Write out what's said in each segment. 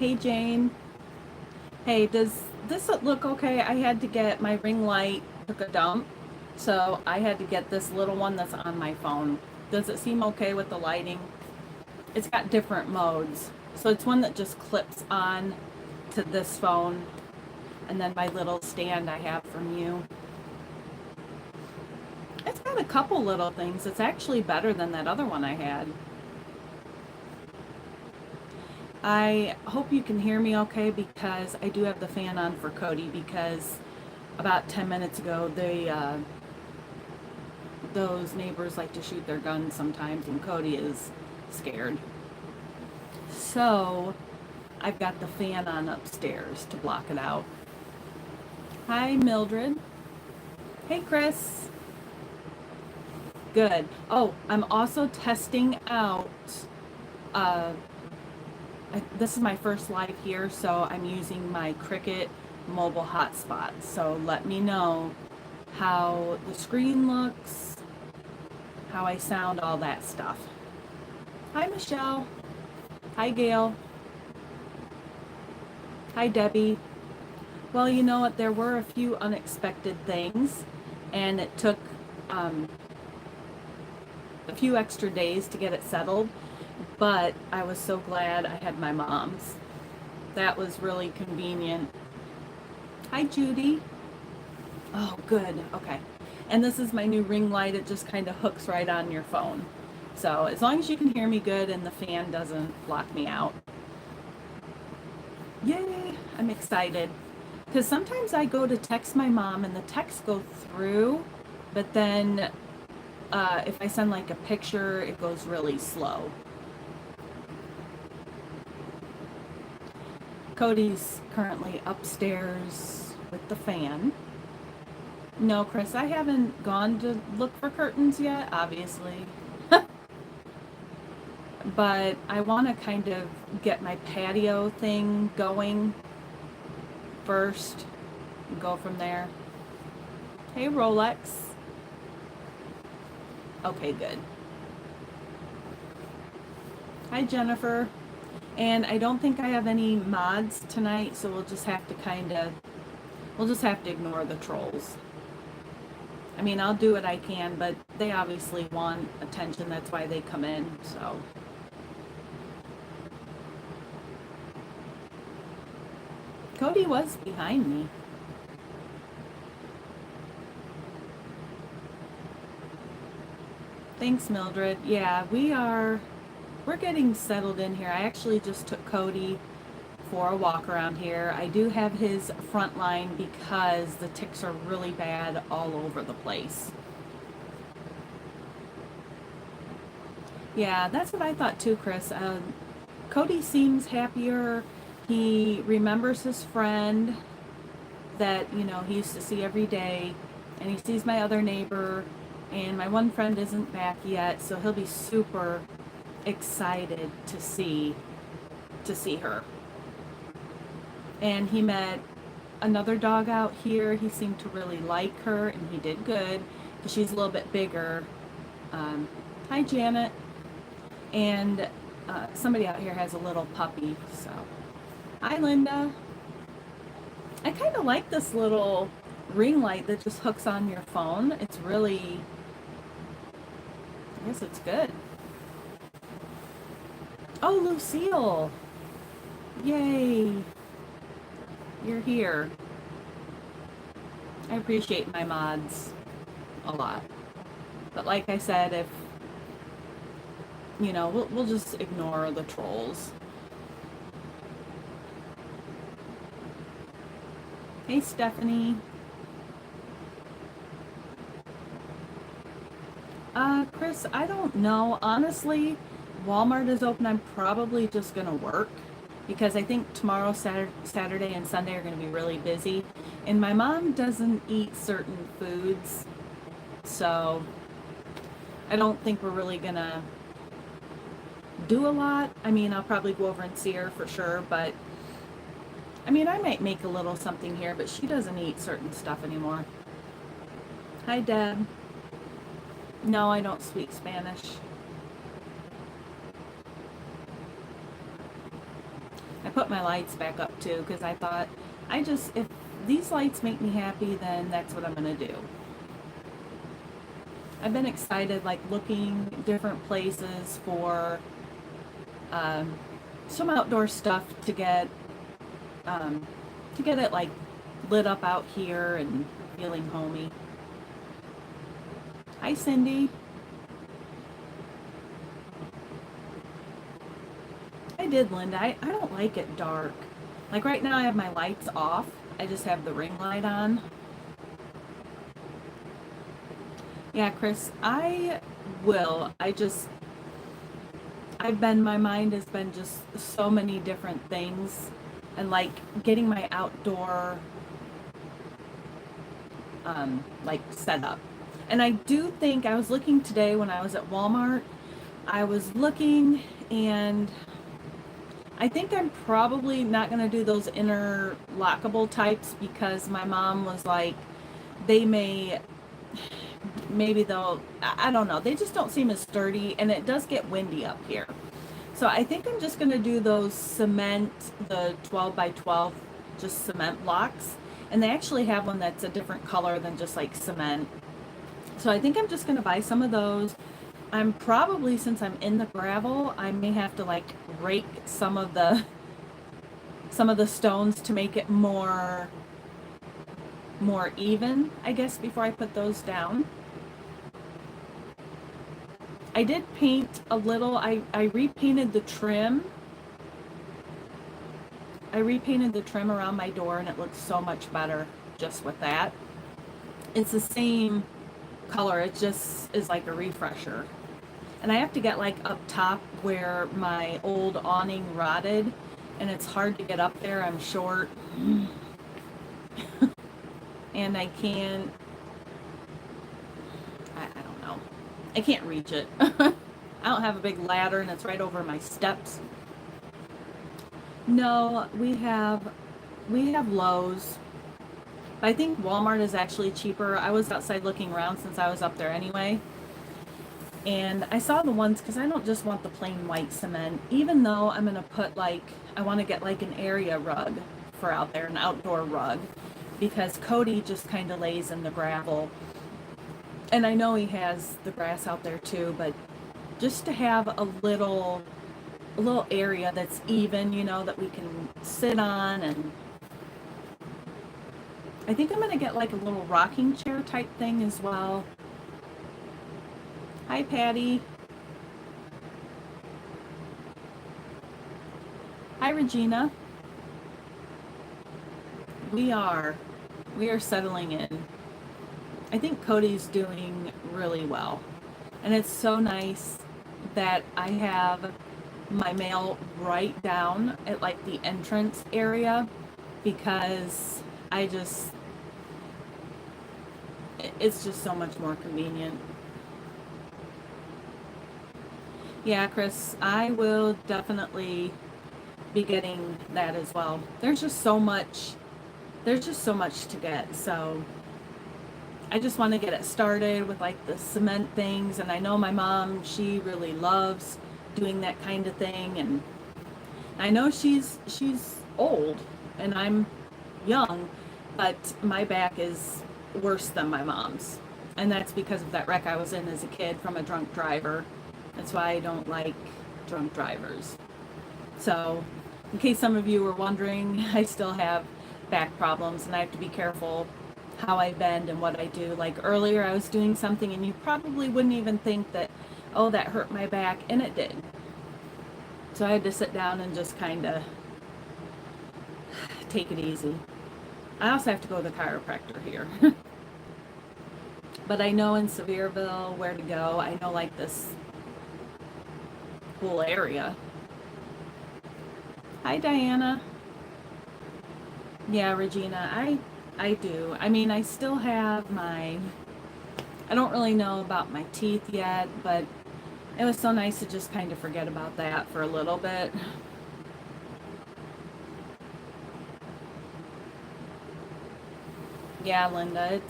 Hey Jane. Hey, does this look okay? I had to get my ring light, took a dump, so I had to get this little one that's on my phone. Does it seem okay with the lighting? It's got different modes. So it's one that just clips on to this phone, and then my little stand I have from you. It's got a couple little things. It's actually better than that other one I had. I hope you can hear me okay because I do have the fan on for Cody because about 10 minutes ago those neighbors like to shoot their guns sometimes and Cody is scared. So I've got the fan on upstairs to block it out. Hi Mildred. Hey Chris. Good. Oh, I'm also testing out uh, this is my first live here, so I'm using my Cricket mobile hotspot. So let me know how the screen looks, how I sound, all that stuff. Hi Michelle. Hi Gail. Hi Debbie. Well, you know what? There were a few unexpected things, and it took a few extra days to get it settled, but I was so glad I had my mom's. That was really convenient. Hi Judy. Oh, good. Okay. And this is my new ring light. It just kind of hooks right on your phone. So as long as you can hear me good and the fan doesn't block me out. Yay! I'm excited. Because sometimes I go to text my mom and the texts go through, but then if I send like a picture, it goes really slow. Cody's currently upstairs with the fan. No, Chris, I haven't gone to look for curtains yet, obviously. But I want to kind of get my patio thing going first and go from there. Hey, Rolex. Okay, good. Hi, Jennifer. And I don't think I have any mods tonight, so we'll just have to ignore the trolls. I mean, I'll do what I can, but they obviously want attention. That's why they come in, so. Cody was behind me. Thanks, Mildred. Yeah, we're getting settled in here. I actually just took Cody for a walk around here. I do have his front line because the ticks are really bad all over the place. Yeah, that's what I thought too, Chris. Cody seems happier. He remembers his friend that, he used to see every day, and he sees my other neighbor, and my one friend isn't back yet, so he'll be super excited to see her. And he met another dog out here. He seemed to really like her, and he did good because she's a little bit bigger. Hi, Janet. And somebody out here has a little puppy, so. Hi, Linda. I kind of like this little ring light that just hooks on your phone. It's really, I guess it's good. Oh, Lucille. Yay. You're here. I appreciate my mods a lot. But like I said, if, we'll just ignore the trolls. Hey, Stephanie. Chris, I don't know. Honestly, Walmart is open. I'm probably just going to work because I think tomorrow, Saturday, and Sunday are going to be really busy. And my mom doesn't eat certain foods, so I don't think we're really going to do a lot. I mean, I'll probably go over and see her for sure, but I mean, I might make a little something here, but she doesn't eat certain stuff anymore. Hi, Deb. No, I don't speak Spanish. I put my lights back up too because I thought, if these lights make me happy, then that's what I'm going to do. I've been excited, like looking different places for some outdoor stuff to get it like lit up out here and feeling homey. Hi, Cindy. I did, Linda. I don't like it dark. Like right now, I have my lights off. I just have the ring light on. Yeah, Chris, I will. My mind has been just so many different things. And like getting my outdoor, like set up. And I do think I was looking today when I was at Walmart. I was looking and I think I'm probably not going to do those interlockable types because my mom was like, they maybe they'll, I don't know, they just don't seem as sturdy and it does get windy up here. So I think I'm just going to do those cement, the 12 by 12, just cement blocks. And they actually have one that's a different color than just like cement. So I think I'm just going to buy some of those. I'm probably, since I'm in the gravel, I may have to like rake some of the stones to make it more even, I guess, before I put those down. I did paint a little. I repainted the trim. I repainted the trim around my door and it looks so much better just with that. It's the same color. It just is like a refresher. And I have to get like up top where my old awning rotted and it's hard to get up there. I'm short. And I can't, I don't know. I can't reach it. I don't have a big ladder and it's right over my steps. No, we have Lowe's. I think Walmart is actually cheaper. I was outside looking around since I was up there anyway. And I saw the ones, because I don't just want the plain white cement, even though I'm going to put like, I want to get like an area rug for out there, an outdoor rug, because Cody just kind of lays in the gravel. And I know he has the grass out there too, but just to have a little area that's even, that we can sit on. And I think I'm going to get like a little rocking chair type thing as well. Hi, Patty. Hi, Regina. We are settling in. I think Cody's doing really well. And it's so nice that I have my mail right down at like the entrance area, because it's just so much more convenient. Yeah, Chris, I will definitely be getting that as well. There's just so much to get. So I just want to get it started with like the cement things. And I know my mom, she really loves doing that kind of thing. And I know she's old and I'm young, but my back is worse than my mom's. And that's because of that wreck I was in as a kid from a drunk driver. That's why I don't like drunk drivers. So, in case some of you were wondering, I still have back problems and I have to be careful how I bend and what I do. Like earlier I was doing something and you probably wouldn't even think that, oh, that hurt my back, and it did. So I had to sit down and just kind of take it easy. I also have to go to the chiropractor here. But I know in Sevierville where to go. I know like this whole area. Hi, Diana. Yeah, Regina, I do. I mean, I still have I don't really know about my teeth yet, but it was so nice to just kind of forget about that for a little bit. Yeah, Linda,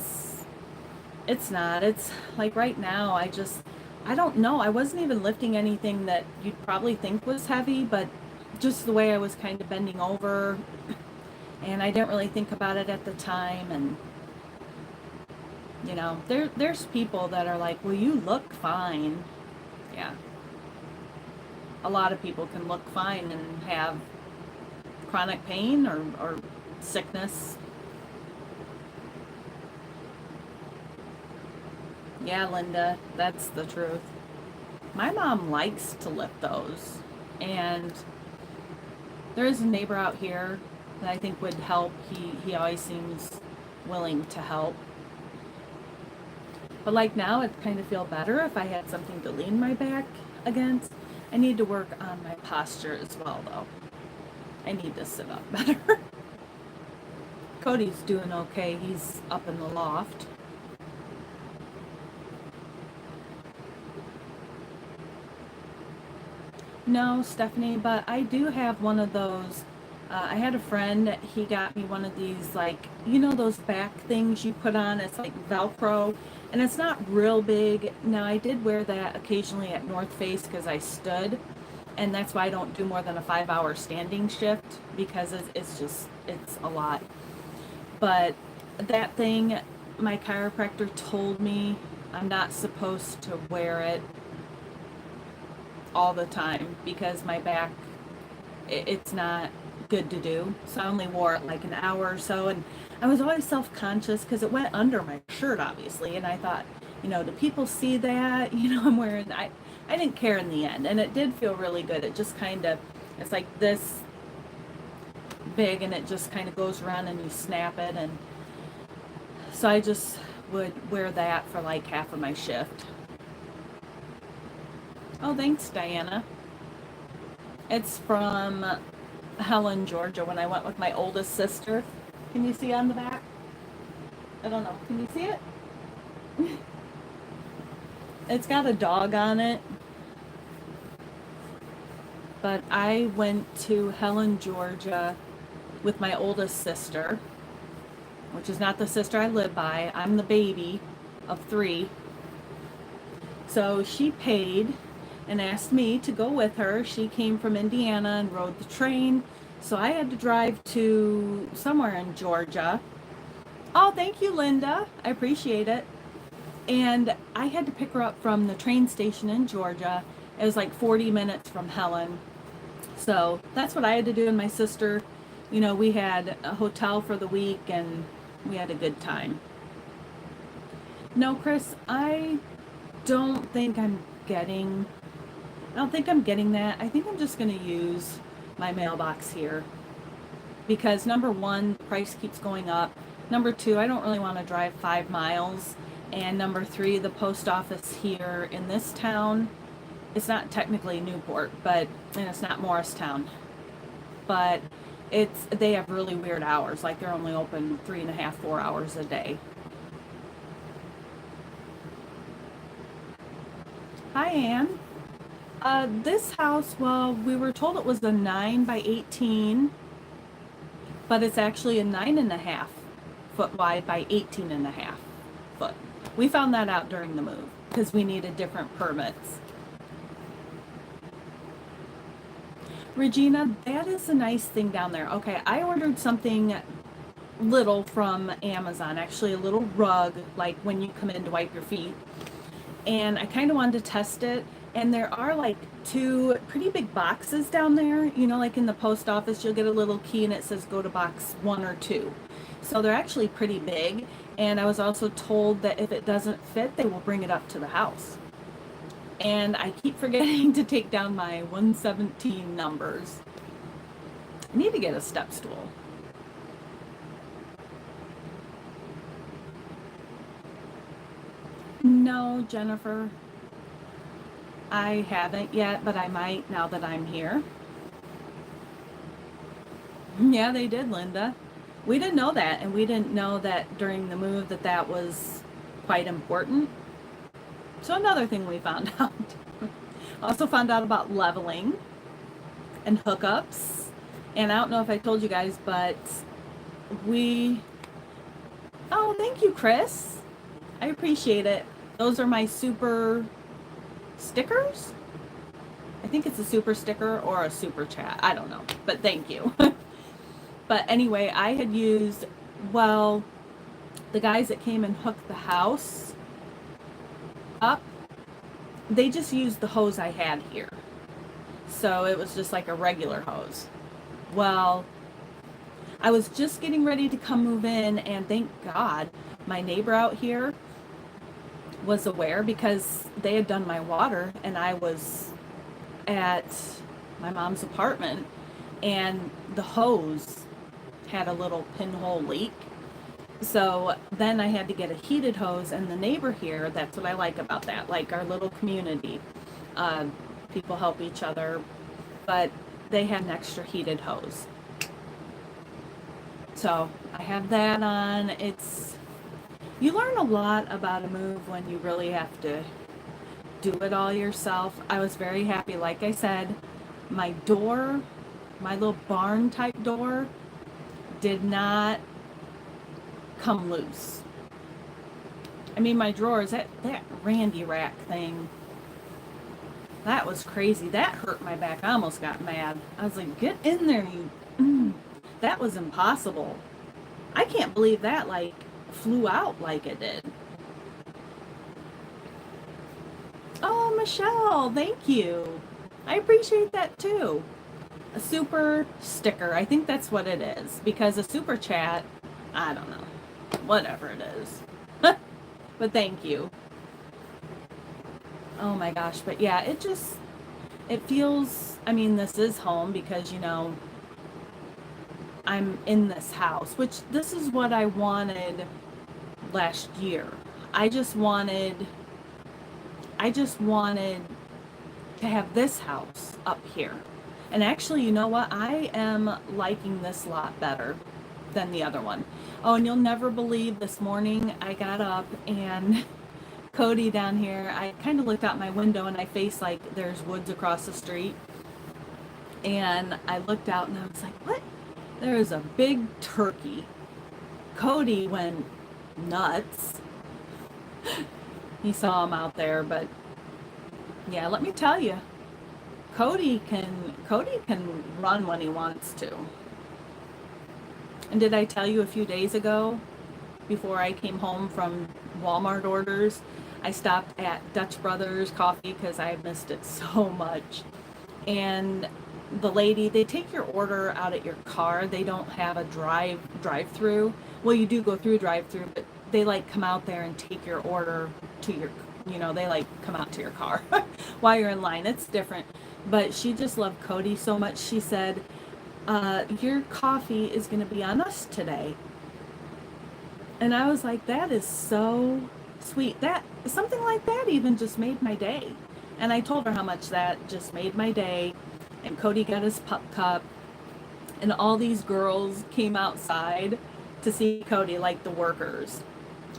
it's not. It's like right now, I don't know. I wasn't even lifting anything that you'd probably think was heavy, but just the way I was kind of bending over, and I didn't really think about it at the time. And there's people that are like, well, you look fine. Yeah, a lot of people can look fine and have chronic pain or sickness. Yeah, Linda, that's the truth. My mom likes to lift those, and there is a neighbor out here that I think would help. He always seems willing to help. But like now, I'd kind of feel better if I had something to lean my back against. I need to work on my posture as well, though. I need to sit up better. Cody's doing okay. He's up in the loft. No, Stephanie, but I do have one of those. I had a friend, he got me one of these, like, those back things you put on. It's like Velcro, and it's not real big. Now, I did wear that occasionally at North Face because I stood, and that's why I don't do more than a 5-hour standing shift, because it's a lot. But that thing, my chiropractor told me I'm not supposed to wear it all the time because my back, it's not good to do. So I only wore it like an hour or so, and I was always self-conscious because it went under my shirt, obviously, and I thought, do people see that? I'm wearing, I didn't care in the end, and it did feel really good. It just kind of, it's like this big, and it just kind of goes around and you snap it, and so I just would wear that for like half of my shift. Oh, thanks, Diana. It's from Helen, Georgia, when I went with my oldest sister. Can you see on the back? I don't know. Can you see it? It's got a dog on it. But I went to Helen, Georgia with my oldest sister, which is not the sister I live by. I'm the baby of 3. So she paid and asked me to go with her. She came from Indiana and rode the train. So I had to drive to somewhere in Georgia. Oh, thank you, Linda. I appreciate it. And I had to pick her up from the train station in Georgia. It was like 40 minutes from Helen. So that's what I had to do. And my sister, we had a hotel for the week and we had a good time. No, Chris, I don't think I'm getting that. I think I'm just going to use my mailbox here because number 1, price keeps going up. Number 2, I don't really want to drive 5 miles. And number 3, the post office here in this town, it's not technically Newport, and it's not Morristown, but they have really weird hours. Like they're only open 3.5, 4 hours a day. Hi, Ann. This house, well, we were told it was a 9 by 18, but it's actually a 9.5 foot wide by 18.5 foot. We found that out during the move because we needed different permits. Regina, that is a nice thing down there. Okay, I ordered something little from Amazon, actually a little rug, like when you come in to wipe your feet. And I kind of wanted to test it. And there are like 2 pretty big boxes down there. Like in the post office, you'll get a little key and it says go to box 1 or 2. So they're actually pretty big. And I was also told that if it doesn't fit, they will bring it up to the house. And I keep forgetting to take down my 117 numbers. I need to get a step stool. No, Jennifer. I haven't yet, but I might now that I'm here. Yeah, they did, Linda. We didn't know that, and we didn't know that during the move that was quite important. So another thing we found out. Also found out about leveling and hookups. And I don't know if I told you guys, but oh, thank you, Chris. I appreciate it. Those are my super stickers. I think it's a super sticker or a super chat. I don't know, but thank you. But anyway, I had used, well, the guys that came and hooked the house up, they just used the hose I had here. So it was just like a regular hose. Well, I was just getting ready to come move in, and thank God my neighbor out here was aware because they had done my water, and I was at my mom's apartment, and the hose had a little pinhole leak. So then I had to get a heated hose, and the neighbor here, that's what I like about that, like our little community. Uh, People help each other, but they had an extra heated hose. So I have that on. You learn a lot about a move when you really have to do it all yourself. I was very happy. Like I said, my door, my little barn type door, did not come loose. I mean, my drawers, that Randy rack thing, that was crazy. That hurt my back. I almost got mad. I was like, get in there, you. That was impossible. I can't believe that, like, flew out like it did. Oh, Michelle, thank you. I appreciate that too. A super sticker. I think that's what it is. Because a super chat, I don't know. Whatever it is. But thank you. Oh my gosh. But yeah, it feels, I mean, this is home because, I'm in this house, which this is what I wanted last year. I just wanted to have this house up here. And actually, you know what? I am liking this lot better than the other one. Oh, and you'll never believe, this morning I got up and Cody down here, I kind of looked out my window and I face like there's woods across the street. And I looked out and I was like, what? There's a big turkey. Cody went nuts. He saw him out there, but yeah, let me tell you, Cody can run when he wants to. And did I tell you a few days ago, before I came home from Walmart orders, I stopped at Dutch Brothers Coffee because I missed it so much. And the lady, they take your order out at your car. They don't have a drive-through. Well, you do go through drive-through, but they like come out there and take your order to your, they like come out to your car while you're in line. It's different. But she just loved Cody so much. She said, your coffee is going to be on us today. And I was like, that is so sweet. That something like that even just made my day. And I told her how much that just made my day. And Cody got his pup cup. And all these girls came outside to see Cody, like the workers.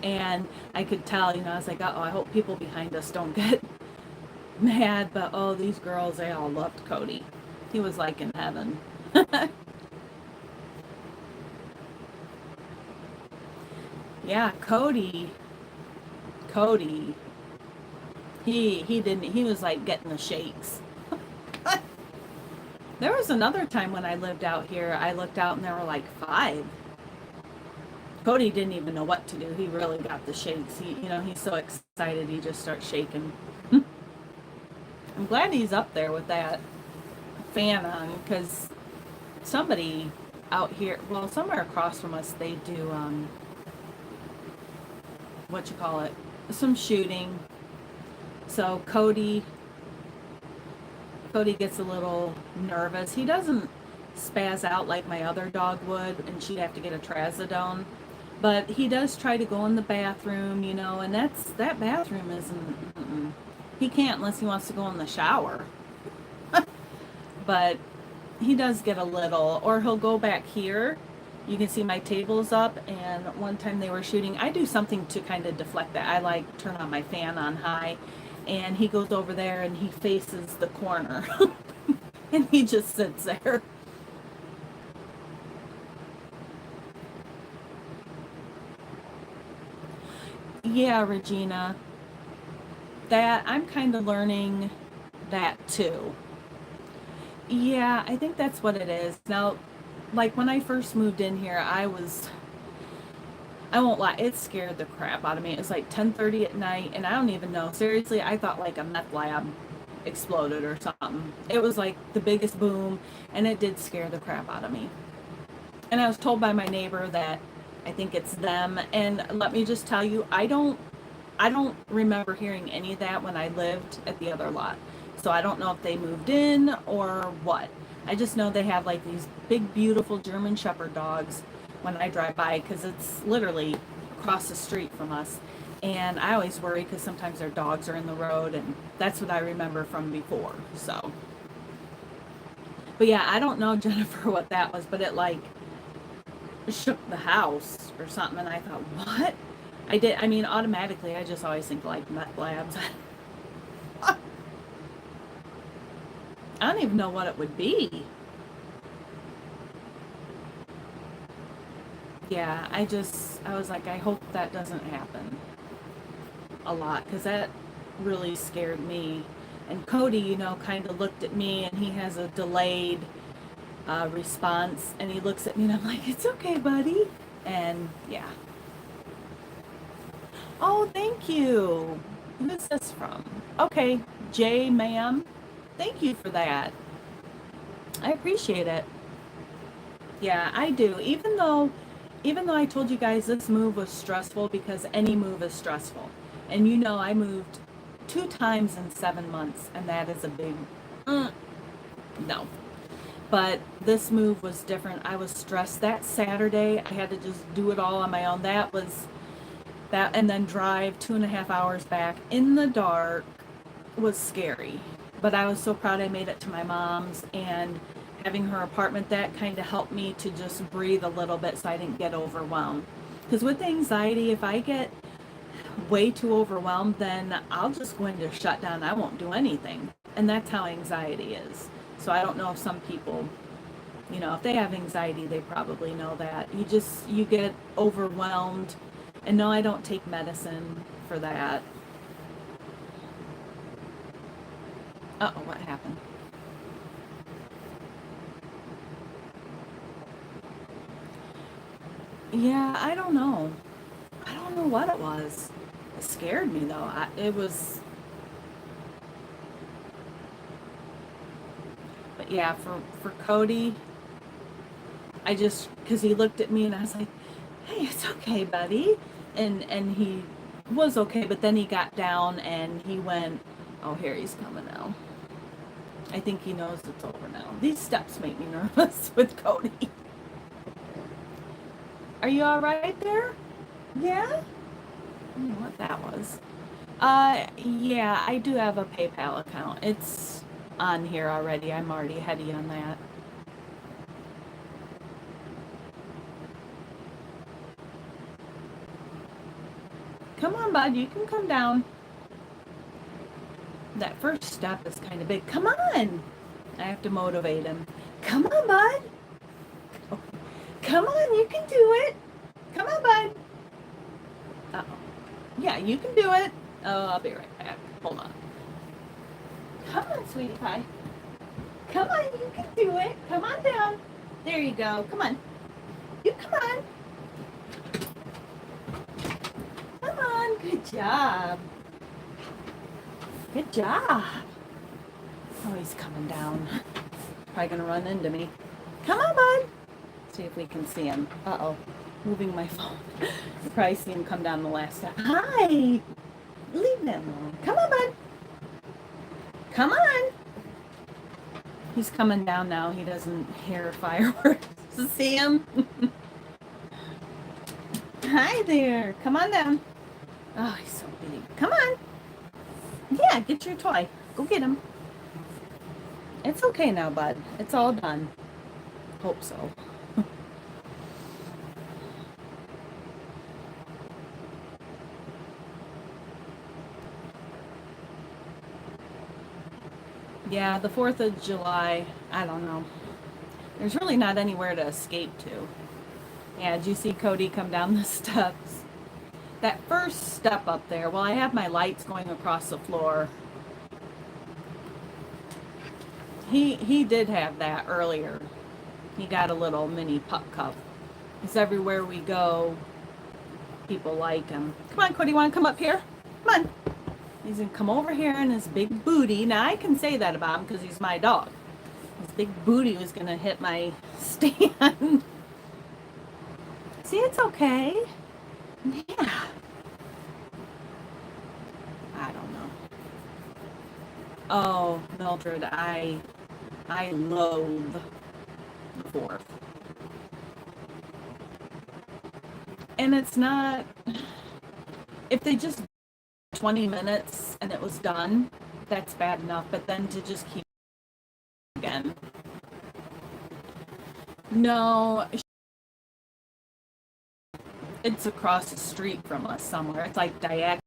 And I could tell, I was like, oh, I hope people behind us don't get mad. But oh, these girls, they all loved Cody. He was like in heaven. Yeah, Cody, he was like getting the shakes. There was another time when I lived out here, I looked out and there were like 5. Cody didn't even know what to do. He really got the shakes. He's so excited he just starts shaking. I'm glad he's up there with that fan on, because somebody out here, well, somewhere across from us, they do, some shooting. So Cody gets a little nervous. He doesn't spaz out like my other dog would, and she'd have to get a trazodone. But he does try to go in the bathroom, and that bathroom isn't, he can't unless he wants to go in the shower. But he does get a little, or he'll go back here. You can see my table's up, and one time they were shooting, I do something to kind of deflect that. I like turn on my fan on high, and he goes over there and he faces the corner. And he just sits there. Yeah, Regina, that I'm kind of learning that too. Yeah, I think that's what it is. Now, like when I first moved in here, I won't lie, it scared the crap out of me. It was like 10:30 at night, and I don't even know. Seriously, I thought like a meth lab exploded or something. It was like the biggest boom, and it did scare the crap out of me. And I was told by my neighbor that I think it's them. And let me just tell you, I don't remember hearing any of that when I lived at the other lot. So I don't know if they moved in or what. I just know they have like these big, beautiful German Shepherd dogs when I drive by because it's literally across the street from us. And I always worry because sometimes their dogs are in the road, and that's what I remember from before. So, but yeah, I don't know, Jennifer, what that was, but it like shook the house or something. And I thought, what? I did. I mean, automatically, I just always think like meth labs. I don't even know what it would be. Yeah, I was like, I hope that doesn't happen a lot because that really scared me. And Cody, kind of looked at me and he has a delayed response and he looks at me and I'm like, it's okay, buddy. And yeah. Oh, thank you. Who's this from? Okay, Jay, ma'am. Thank you for that. I appreciate it. Yeah, I do. Even though I told you guys this move was stressful because any move is stressful. And I moved 2 times in 7 months and that is a big no. But this move was different. I was stressed that Saturday. I had to just do it all on my own. That and then drive 2.5 hours back in the dark was scary. But I was so proud I made it to my mom's, and having her apartment, that kind of helped me to just breathe a little bit so I didn't get overwhelmed. Because with anxiety, if I get way too overwhelmed, then I'll just go into shutdown. I won't do anything. And that's how anxiety is. So I don't know if some people, if they have anxiety, they probably know that. You get overwhelmed. And no, I don't take medicine for that. Uh-oh, what happened? Yeah, I don't know. I don't know what it was. It scared me though. It was, but yeah, for Cody, because he looked at me and I was like, "Hey, it's okay, buddy," and he was okay, but then he got down and he went, "Oh, here he's coming now." I think he knows it's over now. These steps make me nervous with Cody. Are you all right there? Yeah? I don't know what that was. Yeah, I do have a PayPal account. It's on here already. I'm already ahead of you on that. Come on, bud. You can come down. That first step is kind of big. Come on. I have to motivate him. Come on, bud. Come on. You can do it. Come on, bud. Uh-oh. Yeah, you can do it. Oh, I'll be right back. Hold on. Come on, sweetie pie. Come on. You can do it. Come on down. There you go. Come on. You come on. Come on. Good job. Good job. Oh, he's coming down. Probably gonna run into me. Come on, bud. See if we can see him. Uh-oh. Moving my phone. You probably see him come down the last step. Hi. Leave them alone. Come on, bud. Come on. He's coming down now. He doesn't hear fireworks. See him? Hi there. Come on down. Oh, he's so big. Come on. Yeah, get your toy. Go get him. It's okay now, bud. It's all done. Hope so. Yeah, the 4th of July, I don't know. There's really not anywhere to escape to. Yeah, did you see Cody come down the steps? That first step up there, well, I have my lights going across the floor. He did have that earlier. He got a little mini pup cup. Because everywhere we go, people like him. Come on, Cody, want to come up here? Come on. He's going to come over here in his big booty. Now, I can say that about him because he's my dog. His big booty was going to hit my stand. See, it's okay. Yeah. I don't know. Oh, Mildred, I loathe the fourth. And it's not, if they just 20 minutes and it was done, that's bad enough. But then to just keep again. No, it's across the street from us somewhere. It's like diagonal.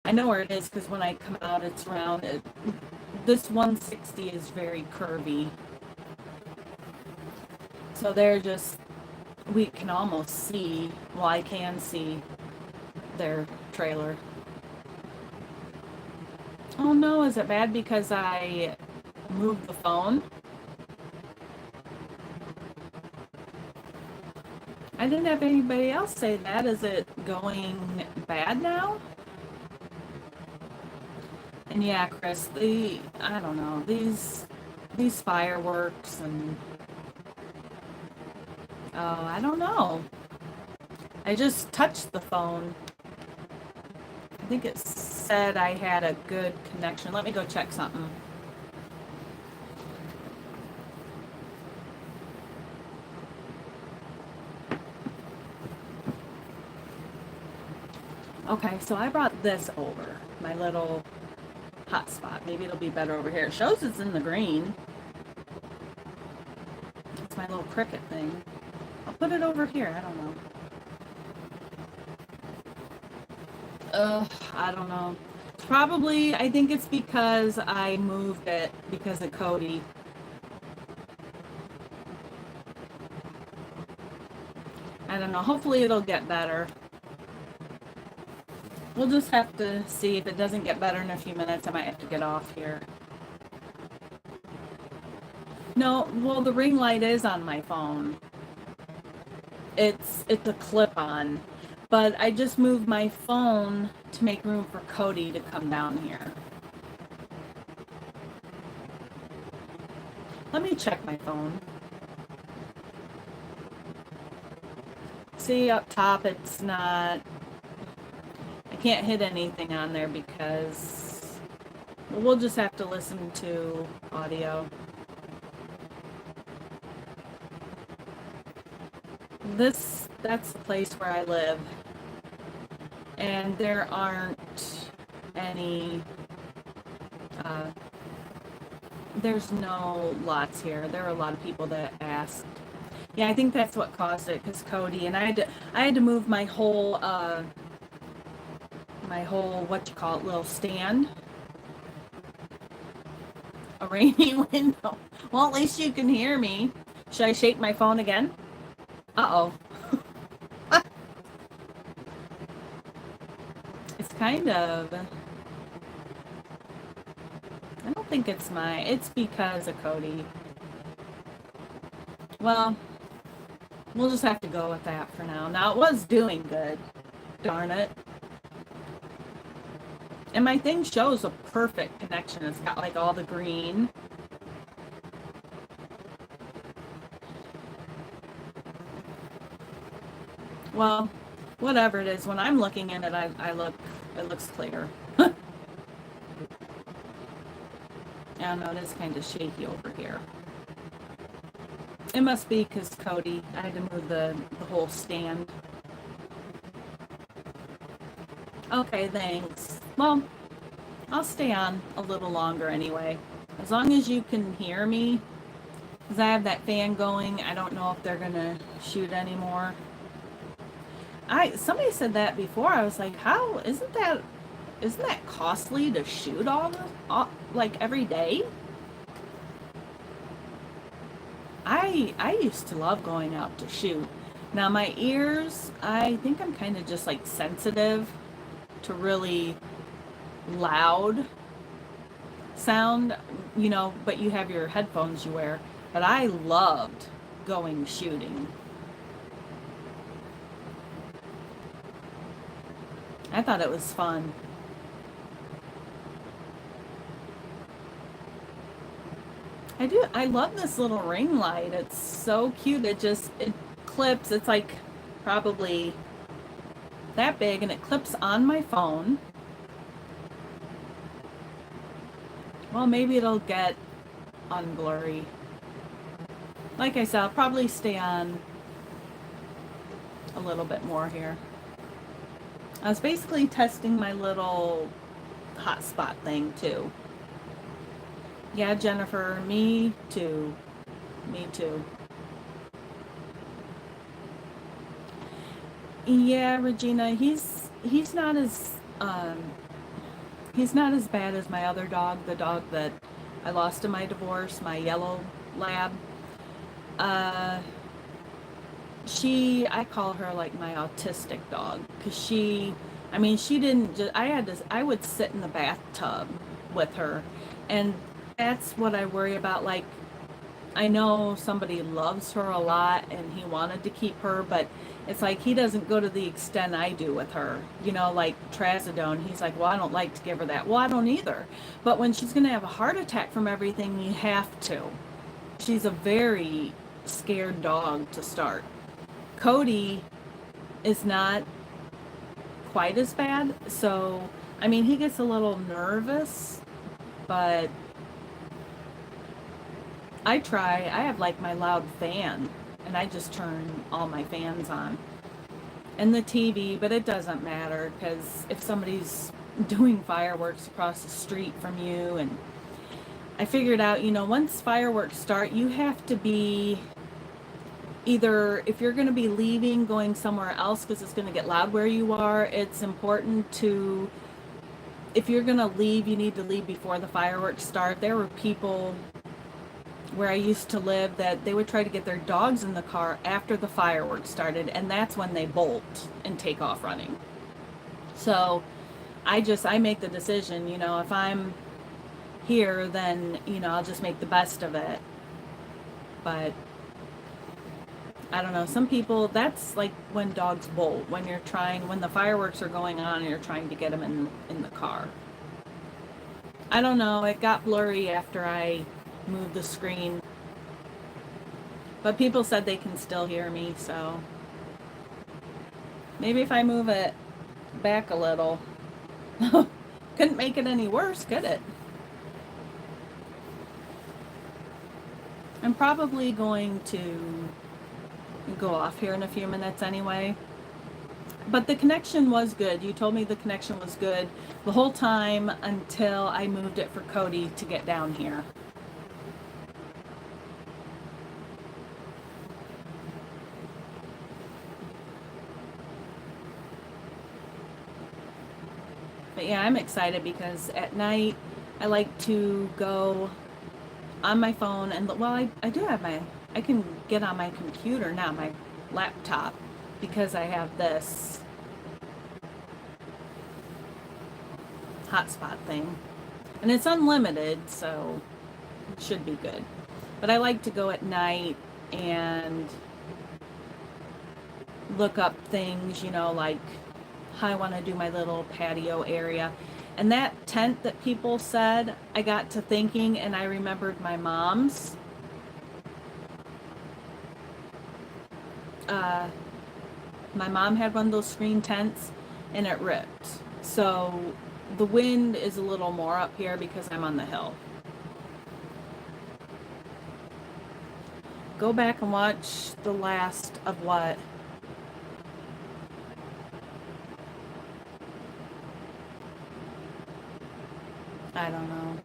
I know where it is because when I come out, it's around it. This 160 is very curvy. So they're just, we can almost see, well, I can see their trailer. Oh no, is it bad because I moved the phone? I didn't have anybody else say that. Is it going bad now? And yeah, Chris, I don't know, these fireworks and, oh, I don't know. I just touched the phone. I think it said I had a good connection. Let me go check something. Okay, so I brought this over, my little hotspot. Maybe it'll be better over here. It shows it's in the green. It's my little cricket thing. I'll put it over here. I don't know. I don't know. Probably, I think it's because I moved it because of Cody. I don't know. Hopefully it'll get better. We'll just have to see. If it doesn't get better in a few minutes, I might have to get off here. No, well, the ring light is on my phone. It's a clip-on. But I just moved my phone to make room for Cody to come down here. Let me check my phone. See, up top, it's not... I can't hit anything on there because... we'll just have to listen to audio. That's the place where I live. And there aren't any, there's no lots here. There are a lot of people that asked. Yeah, I think that's what caused it, because Cody, and I had to move my whole, what you call it, little stand. A rainy window. Well, at least you can hear me. Should I shake my phone again? Uh-oh. It's kind of... I don't think it's it's because of Cody. Well, we'll just have to go with that for now. Now, it was doing good. Darn it. And my thing shows a perfect connection. It's got like all the green. Well, whatever it is, when I'm looking at it, it looks clear. I don't know, it is kind of shaky over here. It must be because Cody, I had to move the whole stand. Okay, thanks. Well, I'll stay on a little longer anyway. As long as you can hear me, because I have that fan going. I don't know if they're going to shoot anymore. Somebody said that before. I was like, how isn't that costly to shoot like every day? I used to love going out to shoot. Now my ears, I think I'm kind of just like sensitive to really loud sound, but you have your headphones you wear. But I loved going shooting. I thought it was fun. I do. I love this little ring light. It's so cute. It clips. It's like probably that big, and it clips on my phone. Well, maybe it'll get unblurry. Like I said, I'll probably stay on a little bit more here. I was basically testing my little hotspot thing too. Yeah, Jennifer, me too. Me too. Yeah, Regina, he's not as he's not as bad as my other dog, the dog that I lost in my divorce, my yellow lab. Uh, I call her like my autistic dog because she didn't just, I would sit in the bathtub with her, and that's what I worry about. Like, I know somebody loves her a lot and he wanted to keep her, but it's like he doesn't go to the extent I do with her. Like trazodone. He's like, well, I don't like to give her that. Well, I don't either. But when she's going to have a heart attack from everything, you have to. She's a very scared dog to start. Cody is not quite as bad. So, he gets a little nervous, but I try. I have like my loud fan, and I just turn all my fans on. And the TV, but it doesn't matter because if somebody's doing fireworks across the street from you, and I figured out, once fireworks start, you have to be either, if you're going to be leaving, going somewhere else because it's going to get loud where you are, it's important to, if you're going to leave, you need to leave before the fireworks start. There were people where I used to live that they would try to get their dogs in the car after the fireworks started, and that's when they bolt and take off running. So I make the decision, if I'm here, then, I'll just make the best of it. But I don't know, some people, that's like when dogs bolt, when the fireworks are going on and you're trying to get them in the car. I don't know, it got blurry after I moved the screen, but people said they can still hear me, so maybe if I move it back a little. Couldn't make it any worse, could it? I'm probably going to go off here in a few minutes anyway, but the connection was good. You told me the connection was good the whole time until I moved it for Cody to get down here. But yeah, I'm excited because at night I like to go on my phone and, well, I do have I can get on my computer now, my laptop, because I have this hotspot thing. And it's unlimited, so it should be good. But I like to go at night and look up things, like how I want to do my little patio area. And that tent that people said, I got to thinking, and I remembered my mom's. My mom had one of those screen tents, and it ripped. So the wind is a little more up here because I'm on the hill. Go back and watch the last of what? I don't know.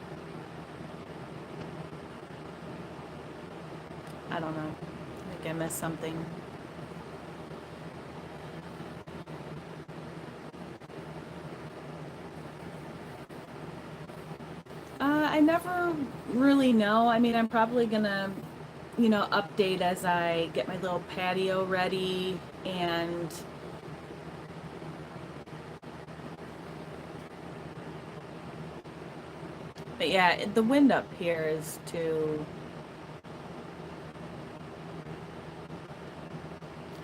I don't know. I think I missed something. I never really know. I'm probably gonna, update as I get my little patio ready, and But yeah, the wind up here is too,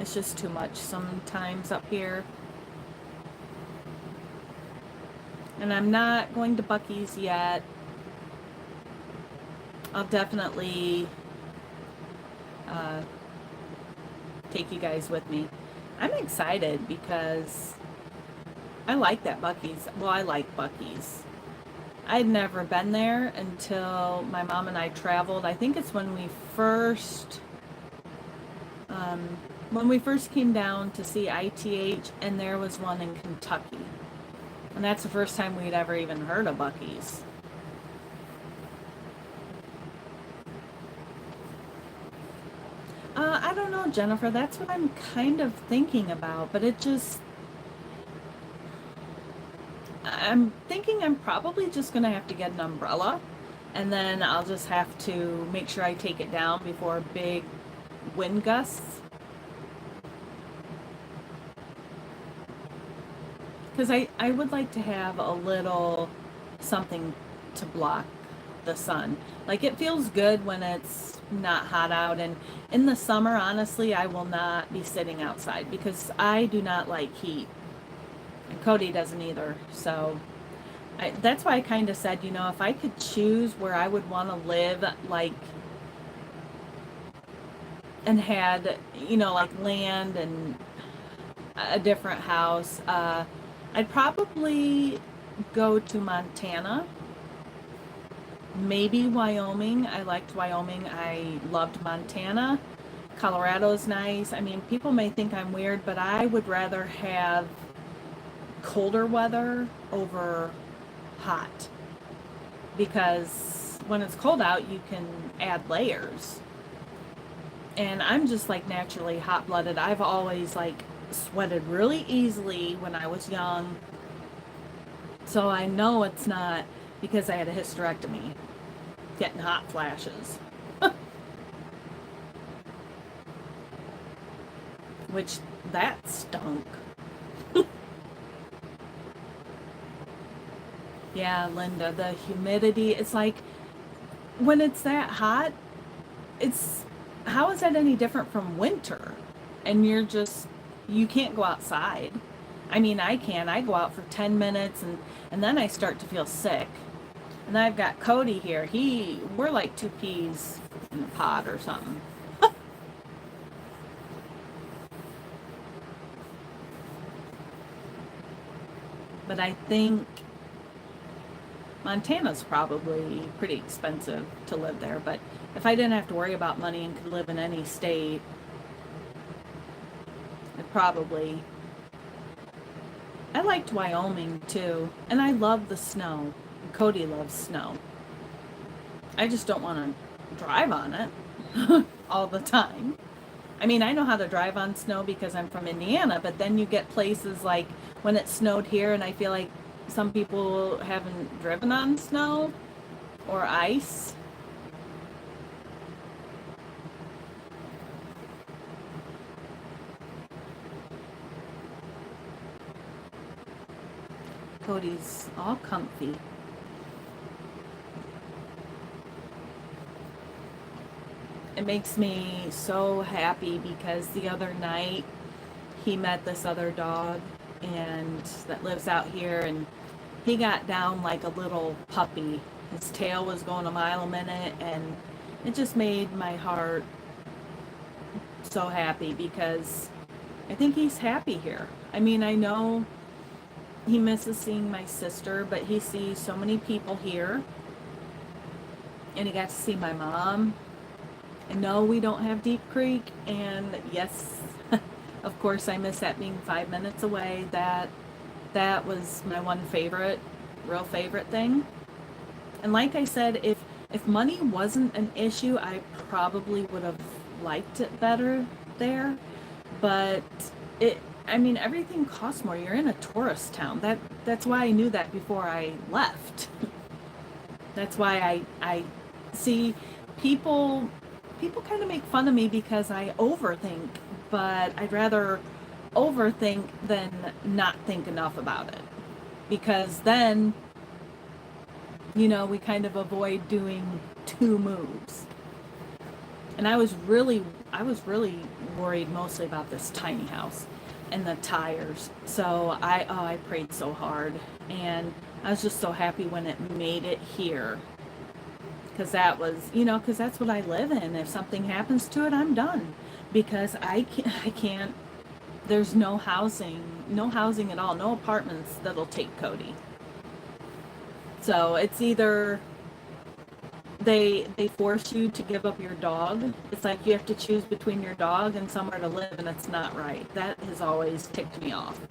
it's just too much sometimes up here. And I'm not going to Buc-ee's yet. I'll definitely uh, take you guys with me. I'm excited because I like that Buc-ee's. Well, I like Buc-ee's. I'd never been there until my mom and I traveled. I think it's um, when we first came down to see ITH, and there was one in Kentucky. And that's the first time we'd ever even heard of Buc-ee's. I don't know, Jennifer. That's what I'm kind of thinking about, but I'm thinking I'm probably just going to have to get an umbrella, and then I'll just have to make sure I take it down before big wind gusts. Because I would like to have a little something to block the sun. Like, it feels good when it's not hot out, and in the summer, honestly, I will not be sitting outside because I do not like heat, and Cody doesn't either. So that's why I kind of said, if I could choose where I would want to live, like, and had, like land and a different house, I'd probably go to Montana. Maybe Wyoming. I liked Wyoming. I loved Montana. Colorado's nice. I mean, people may think I'm weird, but I would rather have colder weather over hot. Because when it's cold out, you can add layers. And I'm just like naturally hot-blooded. I've always like sweated really easily when I was young. So I know it's not because I had a hysterectomy, getting hot flashes. Which, that stunk. Yeah, Linda, the humidity, it's like, when it's that hot, how is that any different from winter? And you can't go outside. I mean, I can. I go out for 10 minutes and then I start to feel sick. And I've got Cody here. We're like two peas in a pod or something. But I think Montana's probably pretty expensive to live there. But if I didn't have to worry about money and could live in any state, I liked Wyoming too. And I love the snow. Cody loves snow. I just don't want to drive on it all the time. I mean, I know how to drive on snow because I'm from Indiana, but then you get places like when it snowed here, and I feel like some people haven't driven on snow or ice. Cody's all comfy. It makes me so happy because the other night he met this other dog and that lives out here, and he got down like a little puppy. His tail was going a mile a minute, and it just made my heart so happy because I think he's happy here. I mean, I know he misses seeing my sister, but he sees so many people here, and he got to see my mom. And no, we don't have Deep Creek, and yes, of course I miss that being 5 minutes away. That was my one real favorite thing. And like I said, if money wasn't an issue, I probably would have liked it better there. But everything costs more. You're in a tourist town. That's why I knew that before I left. That's why I see people kind of make fun of me because I overthink, but I'd rather overthink than not think enough about it. Because then, we kind of avoid doing two moves. And I was really worried mostly about this tiny house and the tires. So I prayed so hard, and I was just so happy when it made it here. Because that was, because that's what I live in. If something happens to it, I'm done. Because I can't, there's no housing at all, no apartments that'll take Cody. So it's either they force you to give up your dog. It's like you have to choose between your dog and somewhere to live, and it's not right. That has always ticked me off.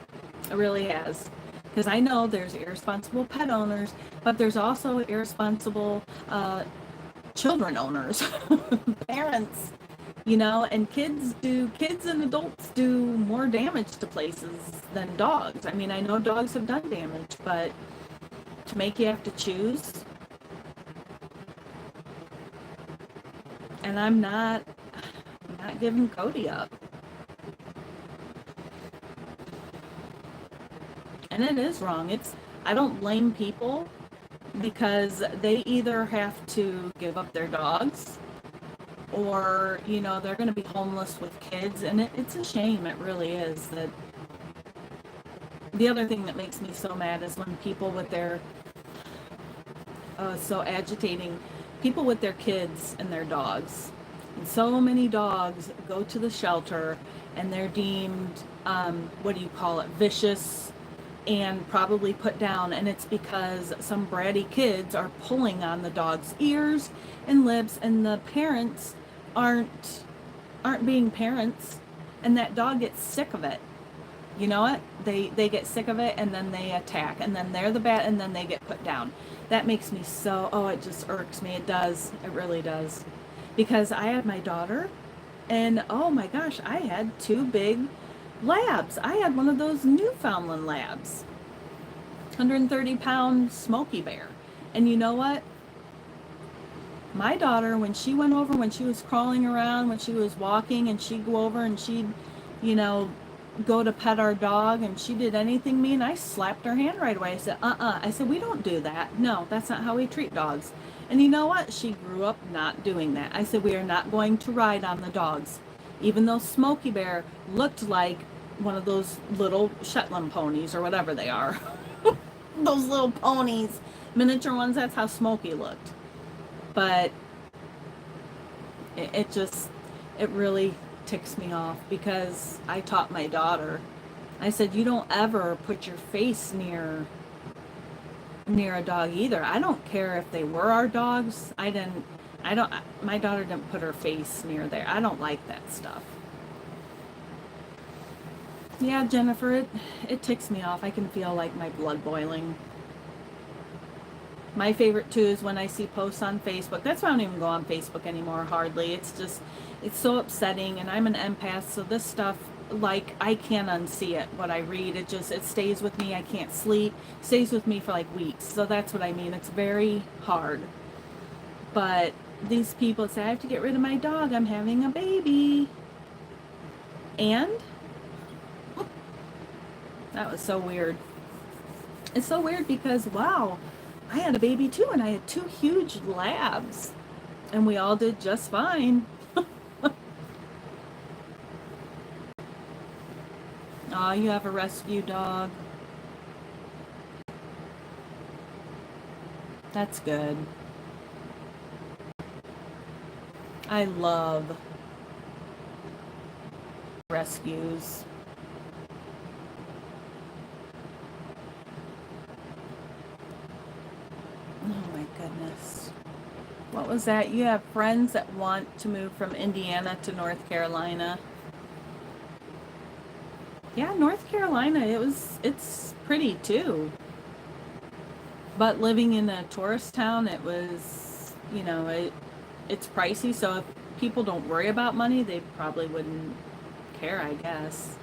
It really has. Because I know there's irresponsible pet owners, but there's also irresponsible children owners, parents, and kids and adults do more damage to places than dogs. I mean, I know dogs have done damage, but to make you have to choose, and I'm not giving Cody up. And it is wrong. I don't blame people because they either have to give up their dogs or, they're going to be homeless with kids. And it's a shame. It really is. That the other thing that makes me so mad is when people with their, so agitating, people with their kids and their dogs. And so many dogs go to the shelter and they're deemed, what do you call it, vicious, and probably put down, and it's because some bratty kids are pulling on the dog's ears and lips, and the parents aren't being parents, and that dog gets sick of it. You know what? They get sick of it, and then they attack, and then they're the bad, and then they get put down. That makes me so, it just irks me. It does. It really does. Because I had my daughter, and oh my gosh, I had two big labs. I had one of those Newfoundland labs, 130-pound Smoky Bear. And you know what? My daughter, when she went over, when she was crawling around, when she was walking, and she'd go over and she'd, you know, go to pet our dog, and she did anything mean, I slapped her hand right away. I said, I said, we don't do that. No, that's not how we treat dogs. And you know what? She grew up not doing that. I said, we are not going to ride on the dogs. Even though Smoky Bear looked like one of those little Shetland ponies or whatever they are. Those little ponies, miniature ones, that's how Smokey looked. But it really ticks me off because I taught my daughter. I said, you don't ever put your face near a dog either. I don't care if they were our dogs. My daughter didn't put her face near there. I don't like that stuff. Yeah, Jennifer, it ticks me off. I can feel like my blood boiling. My favorite too is when I see posts on Facebook. That's why I don't even go on Facebook anymore, hardly. It's so upsetting, and I'm an empath, so this stuff, like, I can't unsee it, what I read. It stays with me. I can't sleep. It stays with me for like weeks. So that's what I mean. It's very hard. But these people say, I have to get rid of my dog. I'm having a baby. And that was so weird. It's so weird because, wow, I had a baby too, and I had two huge labs, and we all did just fine. Aw, you have a rescue dog. That's good. I love rescues. Oh my goodness. What was that? You have friends that want to move from Indiana to North Carolina. Yeah, North Carolina, it's pretty too. But living in a tourist town, it was, it's pricey, so if people don't worry about money, they probably wouldn't care, I guess.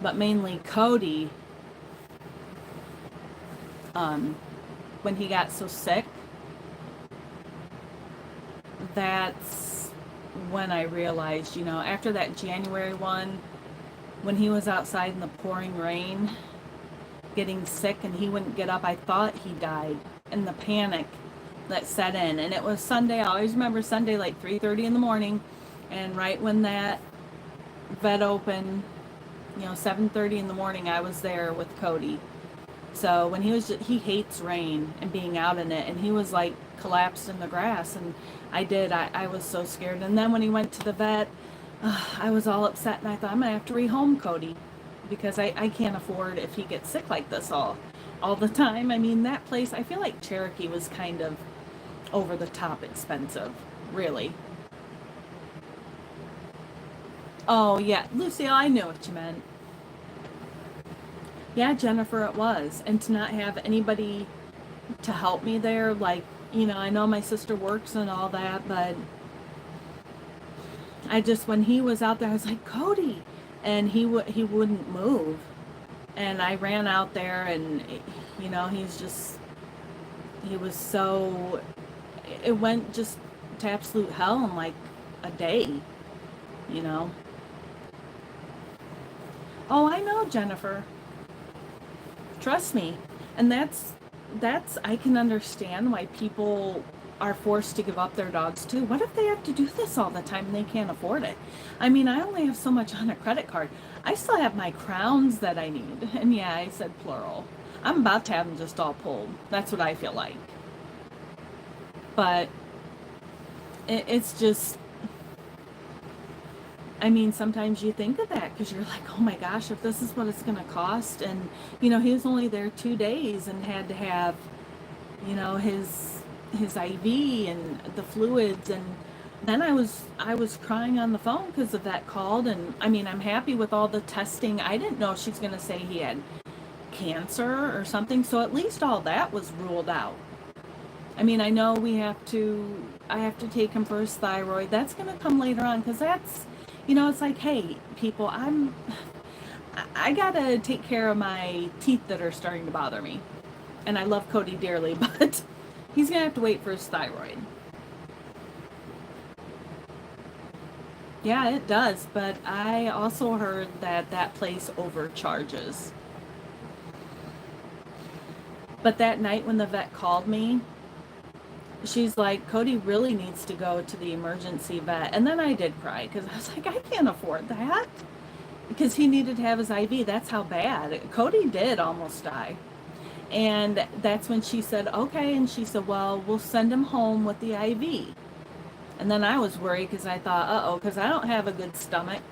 But mainly Cody, when he got so sick, that's when I realized, after that January one, when he was outside in the pouring rain, getting sick and he wouldn't get up. I thought he died, and the panic that set in. And it was Sunday. I always remember Sunday, like 3:30 in the morning, and right when that vet opened, 7:30 in the morning, I was there with Cody. So when he hates rain and being out in it, and he was like collapsed in the grass, and I was so scared. And then when he went to the vet, I was all upset, and I thought, I'm gonna have to rehome Cody, because I can't afford if he gets sick like this all the time. I mean, that place, I feel like Cherokee was kind of over the top expensive, really. Oh yeah, Lucille, I knew what you meant. Yeah, Jennifer, it was. And to not have anybody to help me there, like, I know my sister works and all that, but when he was out there, I was like, Cody, and he wouldn't move. And I ran out there, and he was so, it went just to absolute hell in like a day, you know. Oh, I know, Jennifer. Trust me. And that's I can understand why people are forced to give up their dogs too. What if they have to do this all the time and they can't afford it? I mean, I only have so much on a credit card. I still have my crowns that I need. And yeah, I said plural. I'm about to have them just all pulled. That's what I feel like. But it's just, I mean, sometimes you think of that because you're like, oh my gosh, if this is what it's going to cost. And, he was only there 2 days and had to have, his IV and the fluids. And then I was crying on the phone because the vet called. And I mean, I'm happy with all the testing. I didn't know she's going to say he had cancer or something. So at least all that was ruled out. I mean, I know I have to take him for his thyroid. That's going to come later on because that's, it's like, hey, people, I gotta take care of my teeth that are starting to bother me. And I love Cody dearly, but he's gonna have to wait for his thyroid. Yeah, it does, but I also heard that place overcharges. But that night when the vet called me, she's like, Cody really needs to go to the emergency vet. And then I did cry because I was like, I can't afford that. Because he needed to have his IV. That's how bad. Cody did almost die. And that's when she said, okay. And she said, well, we'll send him home with the IV. And then I was worried because I thought, uh-oh, because I don't have a good stomach.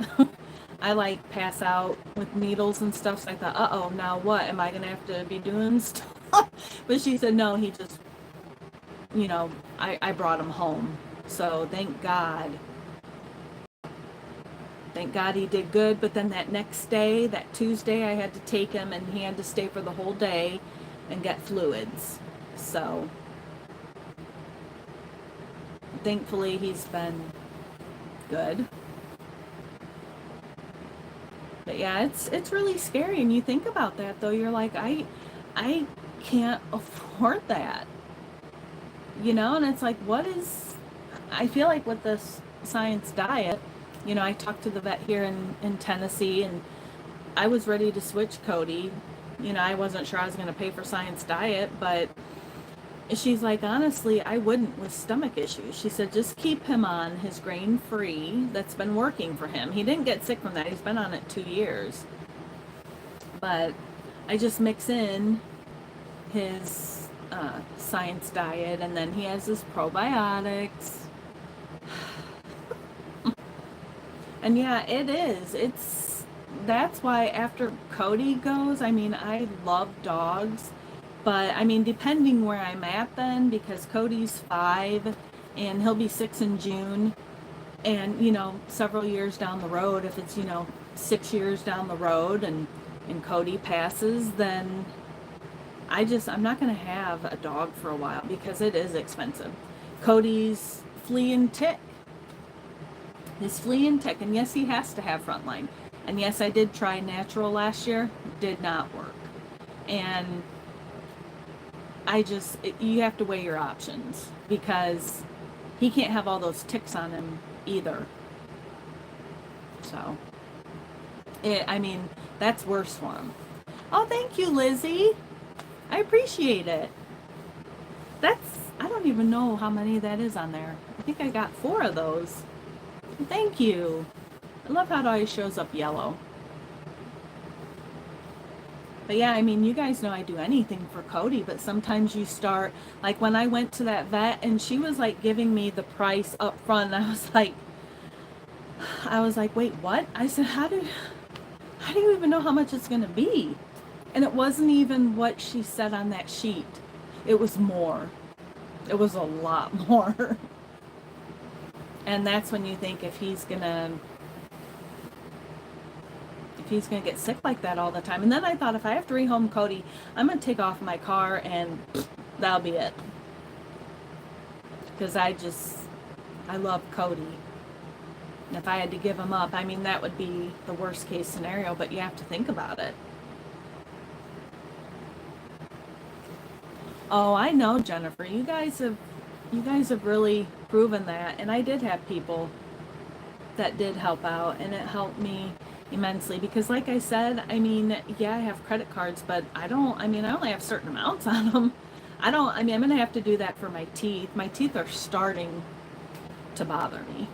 I like pass out with needles and stuff. So I thought, uh-oh, now what? Am I going to have to be doing stuff? But she said, no, he just, I brought him home. So thank God. Thank God he did good. But then that next day, that Tuesday, I had to take him and he had to stay for the whole day and get fluids. So thankfully he's been good. But yeah, it's really scary. And you think about that though, you're like, I can't afford that. And it's like, I feel like with this science diet, I talked to the vet here in Tennessee, and I was ready to switch Cody. I wasn't sure I was going to pay for science diet, but she's like, honestly, I wouldn't with stomach issues. She said, just keep him on his grain-free. That's been working for him. He didn't get sick from that. He's been on it 2 years. But I just mix in his science diet, and then he has his probiotics. And yeah, it is. That's why after Cody goes, I mean, I love dogs, but I mean, depending where I'm at then, because Cody's 5 and he'll be 6 in June, and several years down the road, if it's 6 years down the road and Cody passes, then I'm not going to have a dog for a while because it is expensive. Cody's flea and tick. His flea and tick. And yes, he has to have Frontline. And yes, I did try natural last year. Did not work. And you have to weigh your options because he can't have all those ticks on him either. So, that's worse for him. Oh, thank you, Lizzie. I appreciate it. I don't even know how many that is on there. I think I got 4 of those. Thank you. I love how it always shows up yellow. But yeah, I mean, you guys know I do anything for Cody, but sometimes you start, like when I went to that vet and she was like giving me the price up front, and I was like, wait, what? I said, how do you even know how much it's going to be? And it wasn't even what she said on that sheet. It was more. It was a lot more. And that's when you think if he's gonna get sick like that all the time. And then I thought, if I have to rehome Cody, I'm gonna take off my car and that'll be it. Because I love Cody. And if I had to give him up, I mean, that would be the worst case scenario, but you have to think about it. Oh, I know, Jennifer. You guys have really proven that. And I did have people that did help out, and it helped me immensely because, like I said, I mean, yeah, I have credit cards, but I only have certain amounts on them. I'm going to have to do that for my teeth. My teeth are starting to bother me.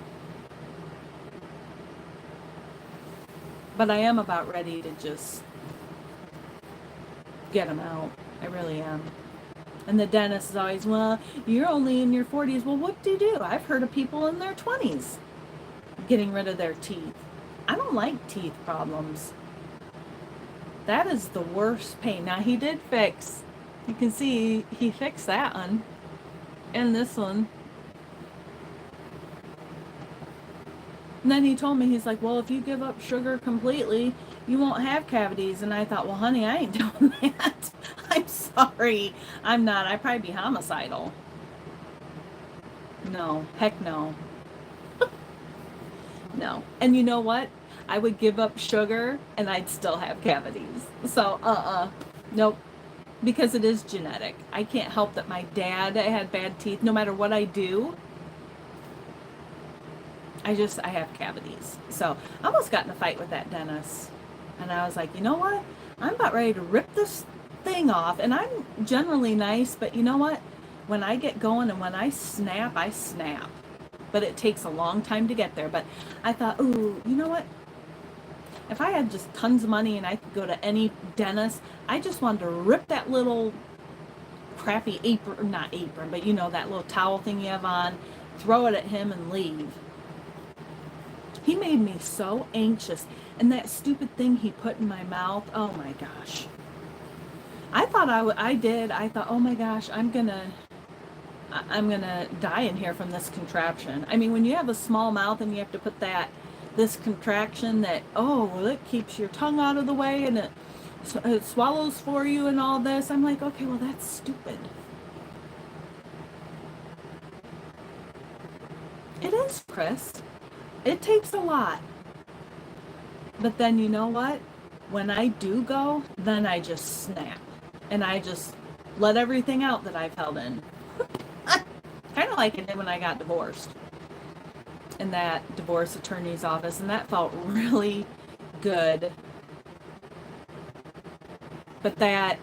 But I am about ready to just get them out. I really am. And the dentist is always, well, you're only in your 40s. Well, what do? I've heard of people in their 20s getting rid of their teeth. I don't like teeth problems. That is the worst pain. Now, he did fix, you can see he fixed that one and this one. And then he told me, he's like, well, if you give up sugar completely, you won't have cavities. And I thought, well, honey, I ain't doing that. I'm sorry. I'm not. I'd probably be homicidal. No. Heck no. No. And you know what? I would give up sugar and I'd still have cavities. So, nope. Because it is genetic. I can't help that my dad had bad teeth. No matter what I do, I have cavities. So I almost got in a fight with that dentist. And I was like, you know what? I'm about ready to rip this thing off. And I'm generally nice, but you know what? When I get going and when I snap, I snap. But it takes a long time to get there. But I thought, ooh, you know what? If I had just tons of money and I could go to any dentist, I just wanted to rip that little crappy apron, not apron, but you know, that little towel thing you have on, throw it at him and leave. He made me so anxious. And that stupid thing he put in my mouth, oh my gosh. I thought I thought, oh my gosh, I'm gonna die in here from this contraption. I mean, when you have a small mouth and you have to put this contraction that, oh, well, it keeps your tongue out of the way and it swallows for you and all this. I'm like, okay, well, that's stupid. It is, Chris. It takes a lot. But then you know what? When I do go, then I just snap. And I just let everything out that I've held in. Kind of like it did when I got divorced in that divorce attorney's office. And that felt really good. But that,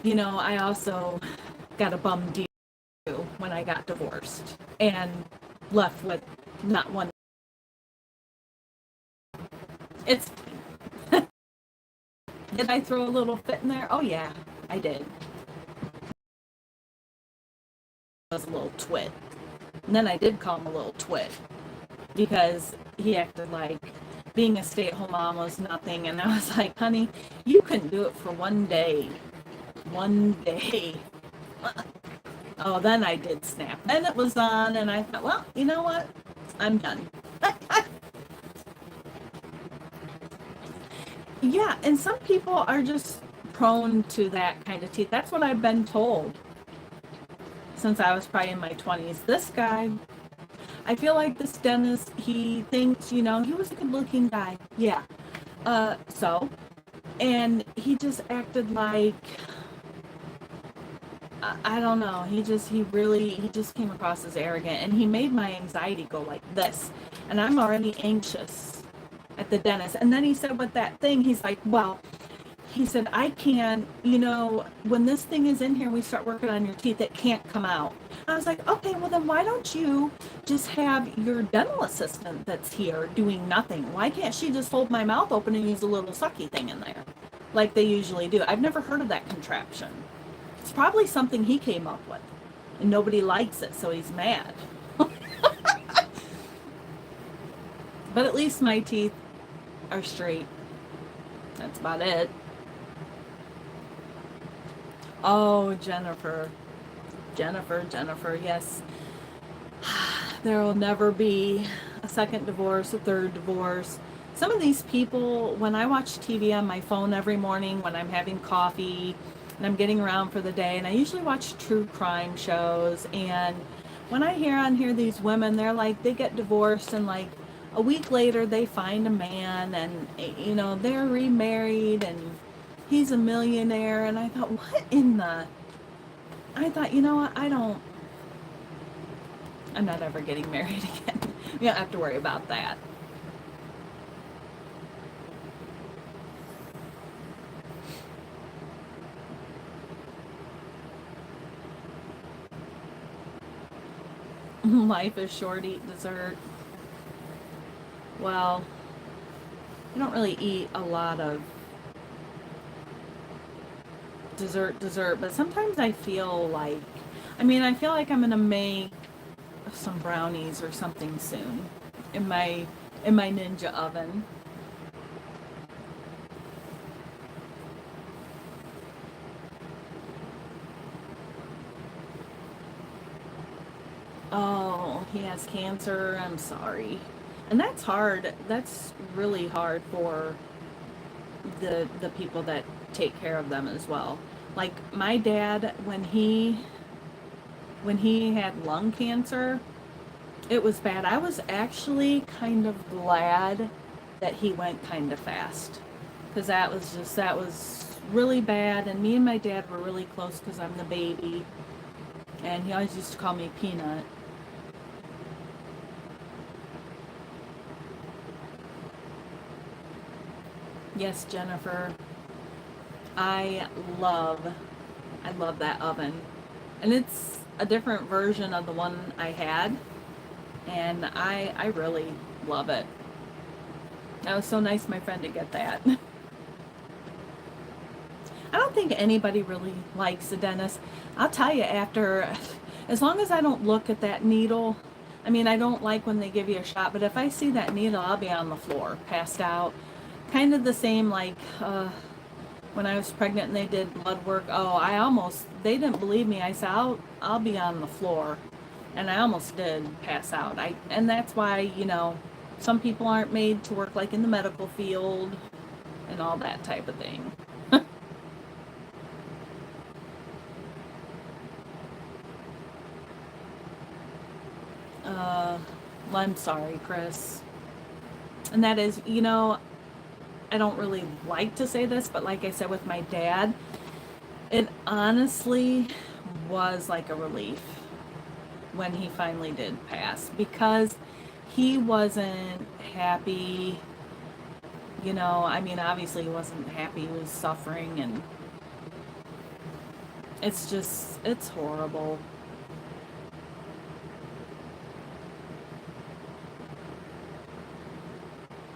you know, I also got a bum deal when I got divorced. And left with not one. It's did I throw a little fit in there? Oh yeah, I did. I was a little twit. And then I did call him a little twit because he acted like being a stay-at-home mom was nothing. And I was like, honey, you couldn't do it for one day. One day. Oh, then I did snap. Then it was on and I thought, well, you know what? I'm done. Yeah, and some people are just prone to that kind of teeth. That's what I've been told since I was probably in my 20s. This guy, I feel like this dentist, he thinks, you know, he was a good looking guy. Yeah. And he just acted like, I don't know. He just came across as arrogant, and he made my anxiety go like this. And I'm already anxious at the dentist. And then he said with that thing, he's like, well, he said, I can, when this thing is in here, we start working on your teeth, it can't come out. I was like, okay, well then why don't you just have your dental assistant that's here doing nothing? Why can't she just hold my mouth open and use a little sucky thing in there like they usually do? I've never heard of that contraption. It's probably something he came up with and nobody likes it, so he's mad. But at least my teeth are straight. That's about it. Oh, Jennifer. Jennifer, yes. There will never be a second divorce, a third divorce. Some of these people, when I watch TV on my phone every morning, when I'm having coffee and I'm getting around for the day, and I usually watch true crime shows, and when I hear on here these women, they're like, they get divorced and like a week later they find a man and, they're remarried and he's a millionaire. And I thought, what in the... I thought, you know what, I'm not ever getting married again. You don't have to worry about that. Life is short, eat dessert. Well, I don't really eat a lot of dessert, but sometimes I feel like, I feel like I'm gonna make some brownies or something soon in my Ninja oven. Oh, he has cancer. I'm sorry. And that's hard. That's really hard for the people that take care of them as well. Like my dad, when he had lung cancer, it was bad. I was actually kind of glad that he went kind of fast, because that was really bad. And me and my dad were really close because I'm the baby, and he always used to call me Peanut. Yes, Jennifer. I love I love that oven. And it's a different version of the one I had, and I really love it. That was so nice of my friend to get that. I don't think anybody really likes the dentist. I'll tell you, after, as long as I don't look at that needle, I don't like when they give you a shot, but if I see that needle, I'll be on the floor, passed out. Kind of the same like when I was pregnant and they did blood work. Oh, they didn't believe me. I said, I'll be on the floor. And I almost did pass out. And that's why, some people aren't made to work like in the medical field and all that type of thing. Well, I'm sorry, Chris. And that is, I don't really like to say this, but like I said with my dad, it honestly was like a relief when he finally did pass, because he wasn't happy. Obviously he wasn't happy. He was suffering, and it's horrible.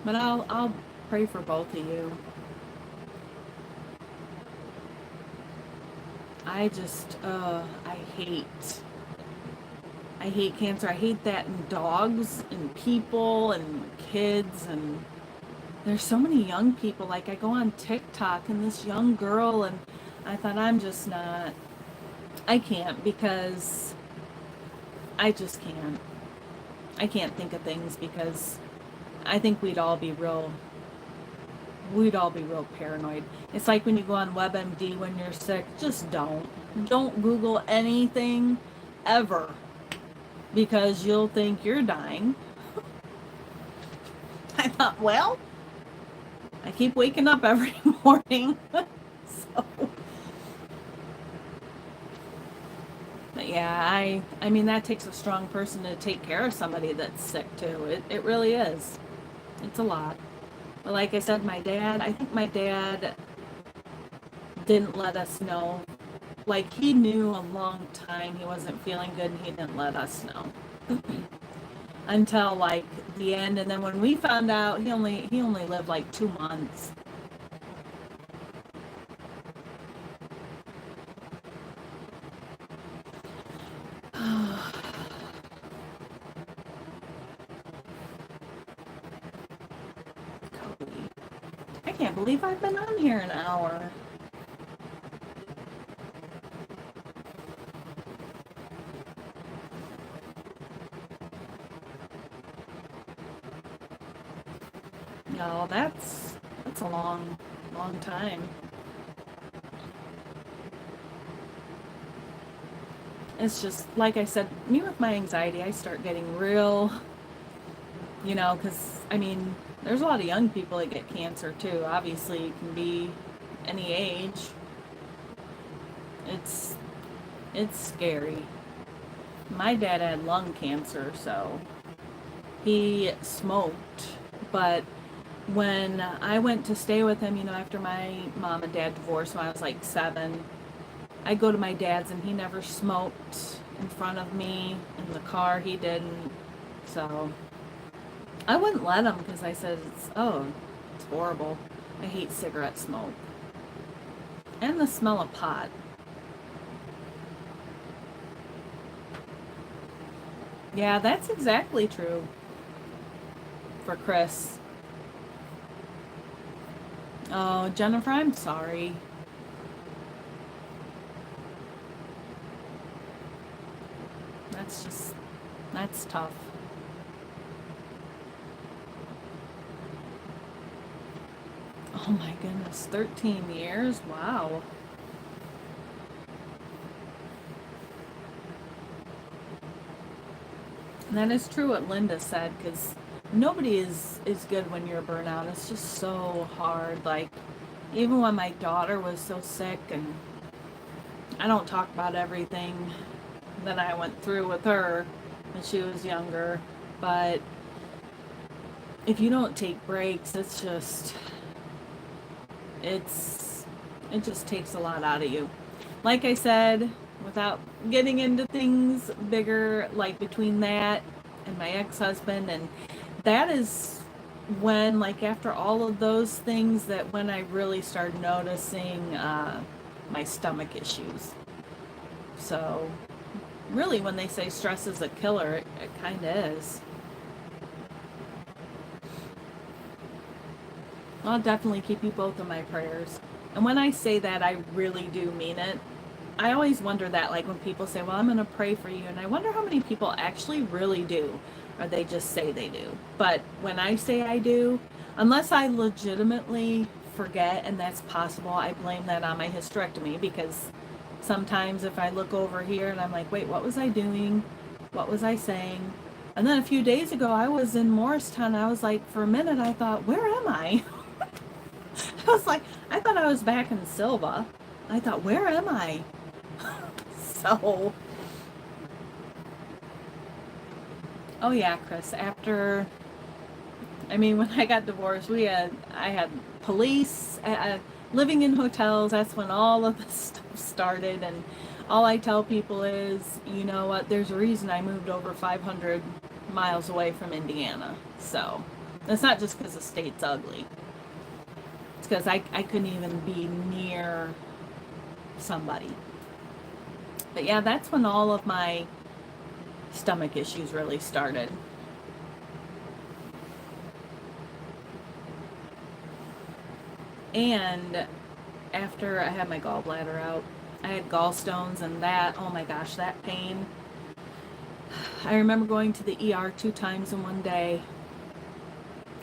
But I'll pray for both of you. I just, I hate cancer. I hate that in dogs and people and kids. And there's so many young people. Like, I go on TikTok and this young girl, and I thought, I can't, because I just can't. I can't think of things, because I think we'd all be real paranoid. It's like when you go on WebMD when you're sick, just don't Google anything ever, because you'll think you're dying. I thought, well, I keep waking up every morning. So, but yeah, that takes a strong person to take care of somebody that's sick too. It really is. It's a lot. But like I said, I think my dad didn't let us know. Like, he knew a long time he wasn't feeling good, and he didn't let us know until like the end. And then when we found out, he only lived like 2 months. Cody, I can't believe I've been on here an hour. No, that's a long time. It's just like I said, me with my anxiety, I start getting real, because I mean, there's a lot of young people that get cancer too. Obviously, it can be any age. It's it's scary. My dad had lung cancer, so he smoked, but when I went to stay with him, after my mom and dad divorced when I was like 7, I go to my dad's and he never smoked in front of me. In the car, he didn't. So I wouldn't let him because I said, it's horrible. I hate cigarette smoke. And the smell of pot. Yeah, that's exactly true for Chris. Oh, Jennifer, I'm sorry. That's just, that's tough. Oh my goodness, 13 years? Wow. And that is true what Linda said, because nobody is good when you're burnout. It's just so hard. Like, even when my daughter was so sick, and I don't talk about everything that I went through with her when she was younger, but if you don't take breaks, it's it just takes a lot out of you. Like I said, without getting into things bigger, like between that and my ex-husband, and that is when, like, after all of those things, that when I really started noticing my stomach issues. So really, when they say stress is a killer, it kind of is. I'll definitely keep you both in my prayers. And when I say that, I really do mean it. I always wonder that, like, when people say, well, I'm going to pray for you. And I wonder how many people actually really do, or they just say they do. But when I say I do, unless I legitimately forget, and that's possible, I blame that on my hysterectomy, because sometimes if I look over here and I'm like, wait, what was I doing? What was I saying? And then a few days ago, I was in Morristown. I was like, for a minute, I thought, where am I? I was like, I thought I was back in Silva. I thought, where am I? So, oh yeah, Chris, I mean, when I got divorced, I had police, living in hotels. That's when all of this stuff started. And all I tell people is, you know what, there's a reason I moved over 500 miles away from Indiana. So, it's not just because the state's ugly. It's because I couldn't even be near somebody. But yeah, that's when all of my stomach issues really started. And after I had my gallbladder out, I had gallstones, and that, oh my gosh, that pain. I remember going to the ER 2 times in one day,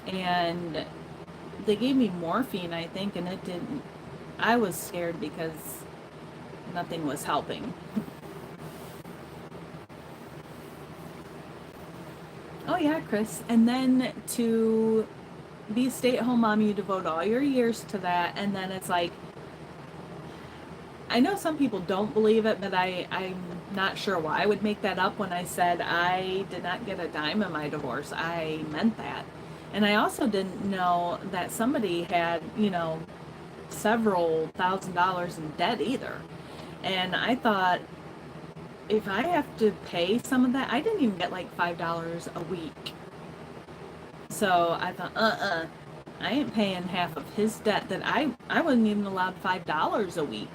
and they gave me morphine, I think, and it didn't. I was scared because nothing was helping. Oh yeah, Chris. And then to be a stay-at-home mom, you devote all your years to that, and then it's like, I know some people don't believe it, but I'm not sure why I would make that up when I said I did not get a dime in my divorce. I meant that. And I also didn't know that somebody had, several $1,000s in debt either. And I thought, if I have to pay some of that, I didn't even get like $5 a week. So I thought, I ain't paying half of his debt that I wasn't even allowed $5 a week.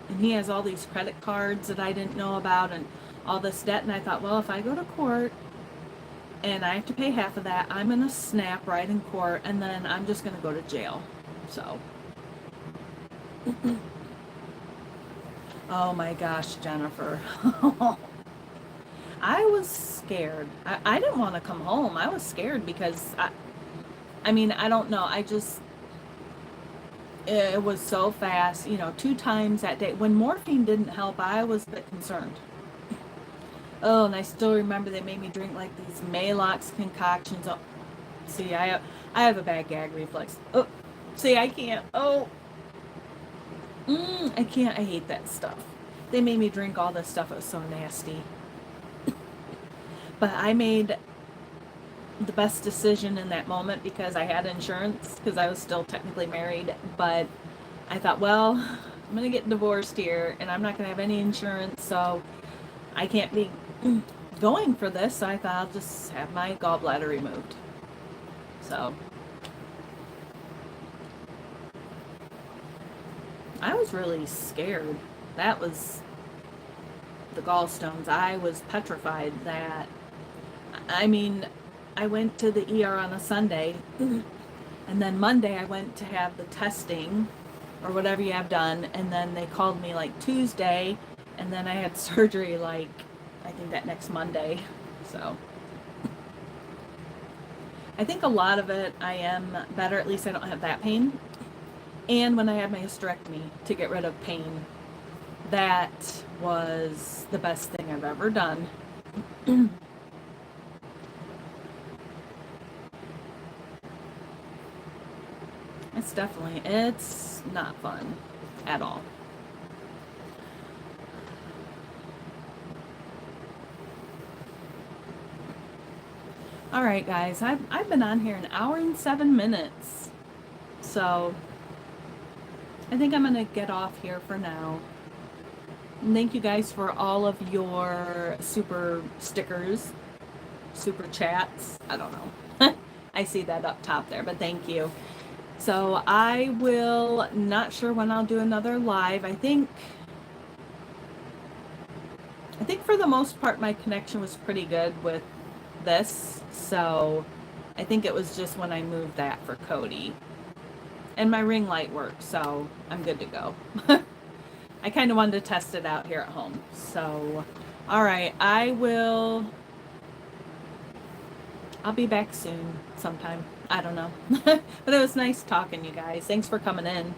And he has all these credit cards that I didn't know about and all this debt. And I thought, well, if I go to court and I have to pay half of that, I'm going to snap right in court and then I'm just going to go to jail. So, oh my gosh, Jennifer. I was scared. I didn't want to come home. I was scared because I mean, I don't know. It was so fast, 2 times that day. When morphine didn't help, I was a bit concerned. Oh, and I still remember they made me drink like these Maalox concoctions. Oh, see, I have a bad gag reflex. Oh, see, I can't. Oh, I can't. I hate that stuff. They made me drink all this stuff. It was so nasty. But I made the best decision in that moment because I had insurance, because I was still technically married. But I thought, well, I'm going to get divorced here and I'm not going to have any insurance, so I can't be going for this. So I thought I'll just have my gallbladder removed. So I was really scared. That was the gallstones. I was petrified that, I mean, I went to the ER on a Sunday, and then Monday I went to have the testing or whatever you have done, and then they called me like Tuesday, and then I had surgery like, I think that next Monday. So I think a lot of it, I am better. At least I don't have that pain. And when I had my hysterectomy to get rid of pain, that was the best thing I've ever done. It's not fun at all. All right, guys, I've been on here an hour and 7 minutes. So I think I'm going to get off here for now. And thank you guys for all of your super stickers, super chats. I don't know. I see that up top there, but thank you. So I will, not sure when I'll do another live. I think for the most part my connection was pretty good with this. So I think it was just when I moved that for Cody. And my ring light worked, so I'm good to go. I kind of wanted to test it out here at home. So, all right, I'll be back soon sometime. I don't know. But it was nice talking, you guys. Thanks for coming in.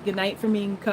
Good night from me and Cody.